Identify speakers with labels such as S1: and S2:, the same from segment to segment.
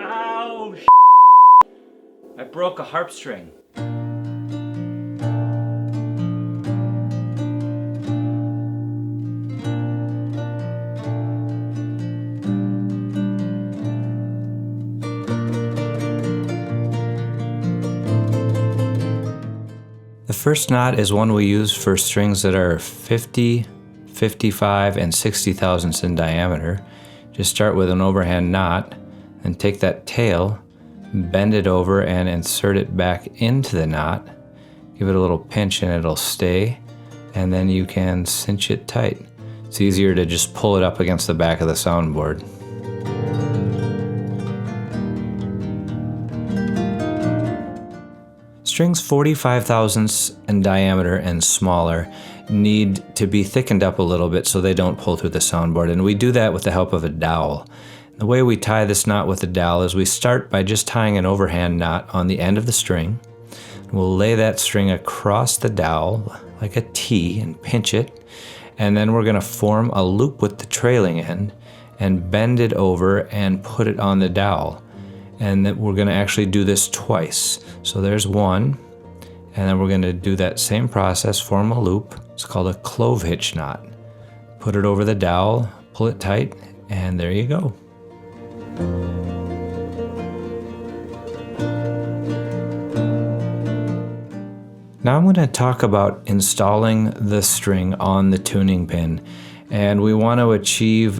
S1: Ow! I broke a harp string. The first knot is one we use for strings that are 50, 55, and 60 thousandths in diameter. Just start with an overhand knot and take that tail, bend it over and insert it back into the knot. Give it a little pinch and it'll stay, and then you can cinch it tight. It's easier to just pull it up against the back of the soundboard. Strings 45 thousandths in diameter and smaller need to be thickened up a little bit so they don't pull through the soundboard, and we do that with the help of a dowel. The way we tie this knot with the dowel is we start by just tying an overhand knot on the end of the string. We'll lay that string across the dowel like a T and pinch it, and then we're going to form a loop with the trailing end and bend it over and put it on the dowel. And then we're going to actually do this twice. So there's one, and then we're going to do that same process, form a loop. It's called a clove hitch knot. Put it over the dowel, pull it tight, and there you go. Now I'm going to talk about installing the string on the tuning pin. And we want to achieve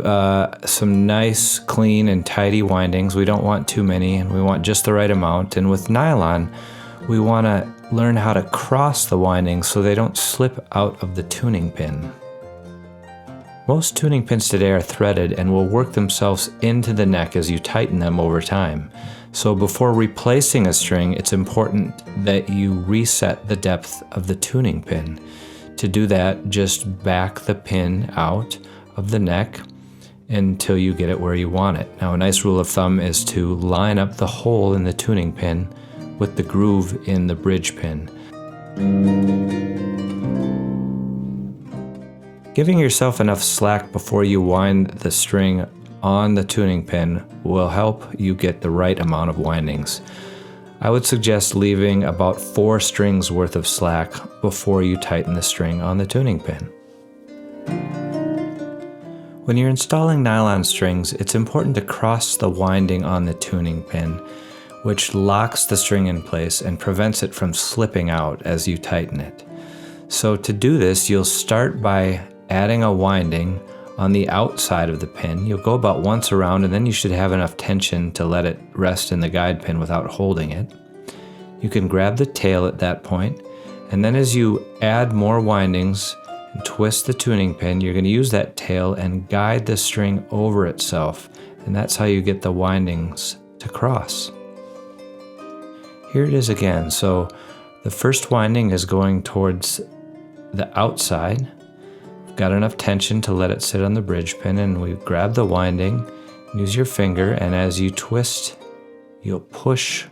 S1: some nice, clean, and tidy windings. We don't want too many, and we want just the right amount. And with nylon, we want to learn how to cross the windings so they don't slip out of the tuning pin. Most tuning pins today are threaded and will work themselves into the neck as you tighten them over time. So before replacing a string, it's important that you reset the depth of the tuning pin. To do that, just back the pin out of the neck until you get it where you want it. Now, a nice rule of thumb is to line up the hole in the tuning pin with the groove in the bridge pin. Giving yourself enough slack before you wind the string on the tuning pin will help you get the right amount of windings. I would suggest leaving about 4 strings worth of slack before you tighten the string on the tuning pin. When you're installing nylon strings, it's important to cross the winding on the tuning pin, which locks the string in place and prevents it from slipping out as you tighten it. So to do this, you'll start by adding a winding on the outside of the pin. You'll go about once around, and then you should have enough tension to let it rest in the guide pin without holding it. You can grab the tail at that point, and then as you add more windings and twist the tuning pin, you're going to use that tail and guide the string over itself, and that's how you get the windings to cross. Here it is again. So the first winding is going towards the outside. Got enough tension to let it sit on the bridge pin, and we grab the winding, use your finger, and as you twist, you'll push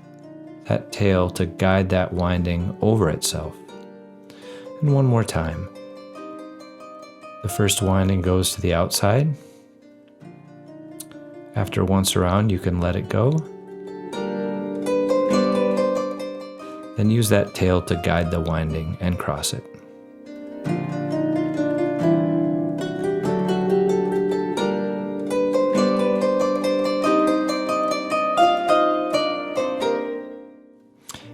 S1: that tail to guide that winding over itself. And one more time. The first winding goes to the outside. After once around, you can let it go. Then use that tail to guide the winding and cross it.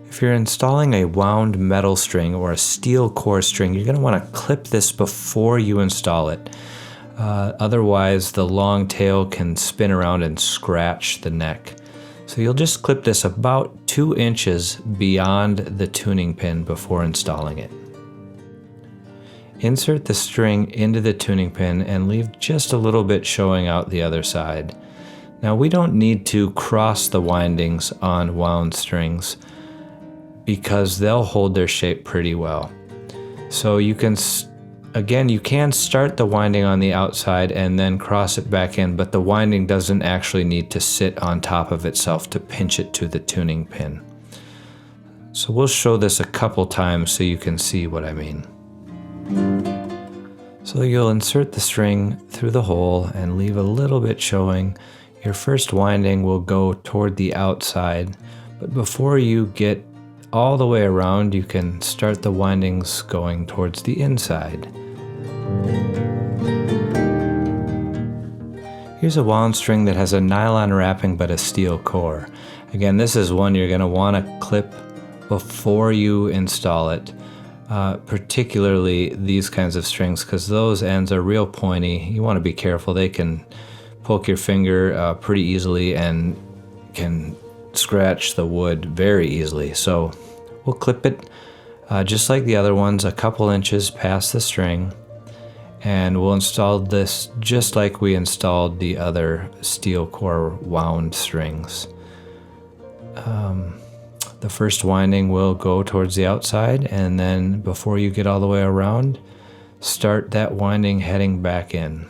S1: If you're installing a wound metal string or a steel core string, you're going to want to clip this before you install it. Otherwise, the long tail can spin around and scratch the neck. So you'll just clip this about 2 inches beyond the tuning pin before installing it. Insert the string into the tuning pin and leave just a little bit showing out the other side. Now, we don't need to cross the windings on wound strings because they'll hold their shape pretty well. So you can, again, you can start the winding on the outside and then cross it back in, but the winding doesn't actually need to sit on top of itself to pinch it to the tuning pin. So we'll show this a couple times so you can see what I mean. So you'll insert the string through the hole and leave a little bit showing. Your first winding will go toward the outside, but before you get all the way around, you can start the windings going towards the inside. Here's a wound string that has a nylon wrapping but a steel core. Again, this is one you're going to want to clip before you install it. Particularly these kinds of strings, because those ends are real pointy. You want to be careful. They can poke your finger pretty easily and can scratch the wood very easily. So we'll clip it just like the other ones, a couple inches past the string, and we'll install this just like we installed the other steel core wound strings. The first winding will go towards the outside, and then before you get all the way around, start that winding heading back in.